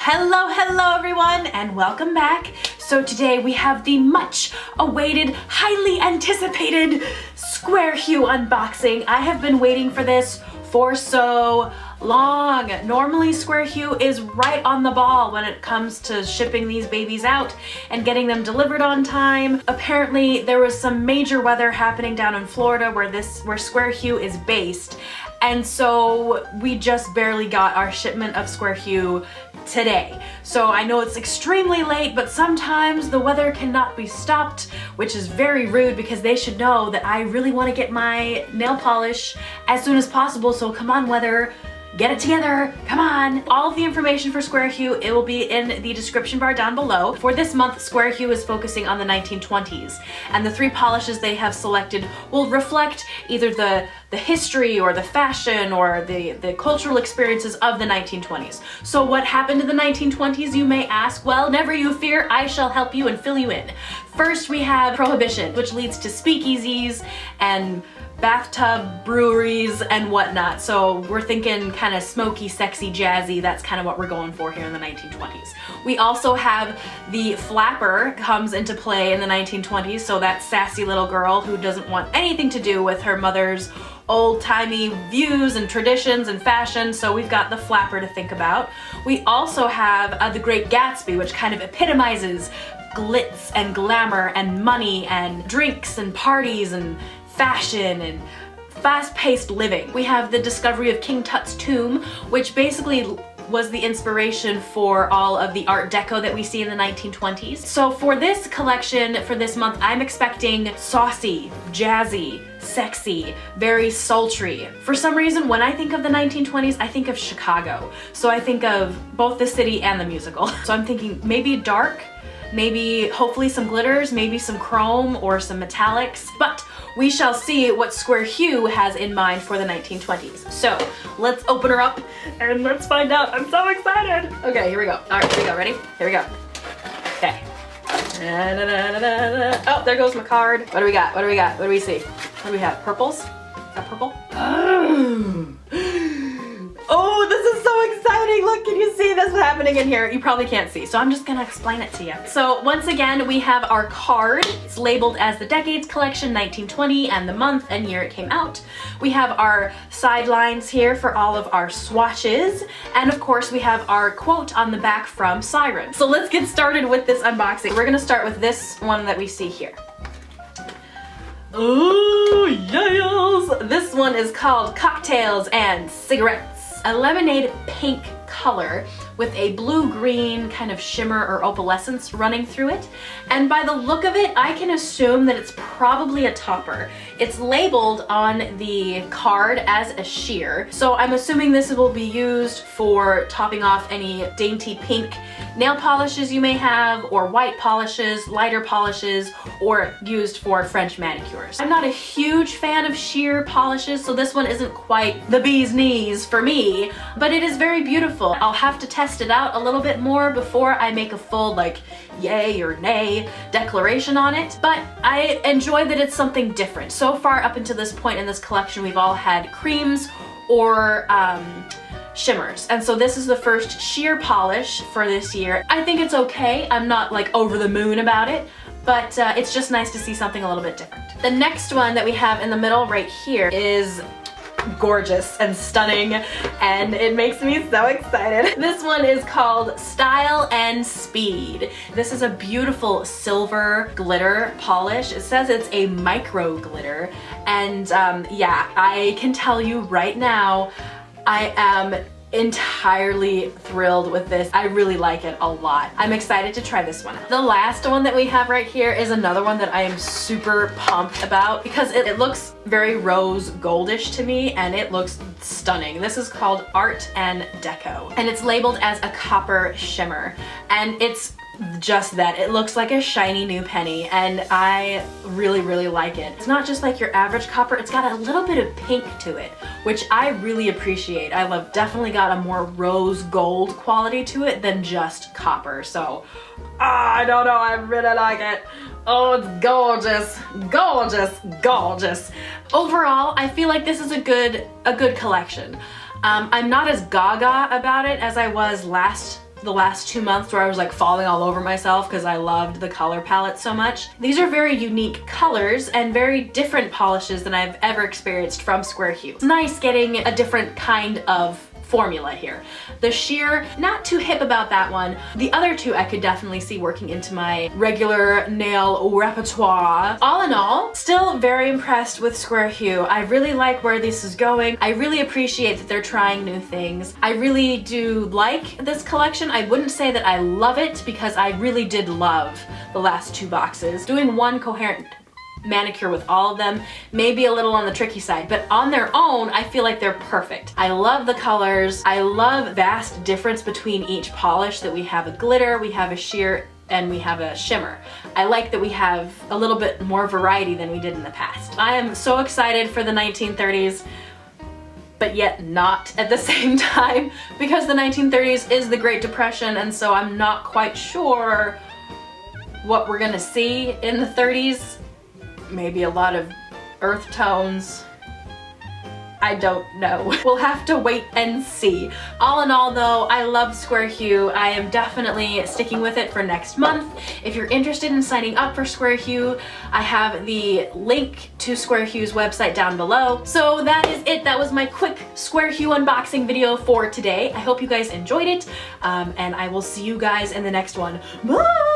Hello everyone, and welcome back. So today we have the much awaited, highly anticipated Squarehue unboxing. I have been waiting for this for so long. Normally Squarehue is right on the ball when it comes to shipping these babies out and getting them delivered on time. Apparently there was some major weather happening down in Florida where Squarehue is based, and so we just barely got our shipment of Squarehue today. So I know it's extremely late, but sometimes the weather cannot be stopped, which is very rude because they should know that I really want to get my nail polish as soon as possible. So come on, weather, get it together, come on. All of the information for Squarehue, it will be in the description bar down below. For this month, Squarehue is focusing on the 1920s, and the three polishes they have selected will reflect either the history or the fashion or the cultural experiences of the 1920s. So what happened in the 1920s, you may ask? Well, never you fear, I shall help you and fill you in. First, we have Prohibition, which leads to speakeasies and bathtub breweries and whatnot. So we're thinking kind of smoky, sexy, jazzy. That's kind of what we're going for here in the 1920s. We also have the flapper comes into play in the 1920s. So that sassy little girl who doesn't want anything to do with her mother's old-timey views and traditions and fashion. So we've got the flapper to think about. We also have the Great Gatsby, which kind of epitomizes glitz and glamour and money and drinks and parties and fashion and fast-paced living. We have the discovery of King Tut's tomb, which basically was the inspiration for all of the Art Deco that we see in the 1920s. So for this collection, for this month, I'm expecting saucy, jazzy, sexy, very sultry. For some reason, when I think of the 1920s, I think of Chicago. So I think of both the city and the musical. So I'm thinking maybe dark, maybe hopefully some glitters, maybe some chrome or some metallics, but we shall see what Squarehue has in mind for the 1920s. So let's open her up and let's find out. I'm so excited. Okay, here we go. All right, here we go. Ready? Here we go. Okay. Oh, there goes my card. What do we got? What do we got? What do we see? What do we have? Purples? Is that purple? Oh, this is so exciting. Look, can you see this happening in here? You probably can't see, so I'm just gonna explain it to you. So once again, we have our card. It's labeled as the Decades Collection 1920 and the month and year it came out. We have our sidelines here for all of our swatches. And of course, we have our quote on the back from Siren. So let's get started with this unboxing. We're gonna start with this one that we see here. Oh, yes! This one is called Cocktails and Cigarettes. A lemonade pink color with a blue-green kind of shimmer or opalescence running through it. And by the look of it, I can assume that it's probably a topper. It's labeled on the card as a sheer, so I'm assuming this will be used for topping off any dainty pink nail polishes you may have, or white polishes, lighter polishes, or used for French manicures. I'm not a huge fan of sheer polishes, so this one isn't quite the bee's knees for me, but it is very beautiful. I'll have to test it out a little bit more before I make a full like yay or nay declaration on it, but I enjoy that it's something different. So far up until this point in this collection, we've all had creams or shimmers, and so this is the first sheer polish for this year. I think it's okay. I'm not like over the moon about it, but it's just nice to see something a little bit different. The next one that we have in the middle right here is gorgeous and stunning, and it makes me so excited. This one is called Style and Speed. This is a beautiful silver glitter polish. It says it's a micro glitter, and yeah, I can tell you right now, I am entirely thrilled with this. I really like it a lot. I'm excited to try this one. The last one that we have right here is another one that I am super pumped about because it looks very rose goldish to me and it looks stunning. This is called Art and Deco, and it's labeled as a copper shimmer, and it's just that. It looks like a shiny new penny, and I really, really like it. It's not just like your average copper, it's got a little bit of pink to it, which I really appreciate. I love definitely got a more rose gold quality to it than just copper. So, I don't know, I really like it. Oh, it's gorgeous, gorgeous, gorgeous. Overall, I feel like this is a good collection. I'm not as gaga about it as I was last the last 2 months where I was like falling all over myself because I loved the color palette so much. These are very unique colors and very different polishes than I've ever experienced from Squarehue. It's nice getting a different kind of formula here. The sheer, not too hip about that one. The other two I could definitely see working into my regular nail repertoire. All in all, still very impressed with Squarehue. I really like where this is going. I really appreciate that they're trying new things. I really do like this collection. I wouldn't say that I love it because I really did love the last 2 boxes. Doing one coherent manicure with all of them may be a little on the tricky side, but on their own I feel like they're perfect. I love the colors. I love vast difference between each polish, that we have a glitter, we have a sheer, and we have a shimmer. I like that we have a little bit more variety than we did in the past. I am so excited for the 1930s, but yet not at the same time, because the 1930s is the Great Depression, and so I'm not quite sure what we're gonna see in the 30s. Maybe a lot of earth tones. I don't know. We'll have to wait and see. All in all though, I love Squarehue. I am definitely sticking with it for next month. If you're interested in signing up for Squarehue, I have the link to Squarehue's website down below. So that is it. That was my quick Squarehue unboxing video for today. I hope you guys enjoyed it, and I will see you guys in the next one. Bye!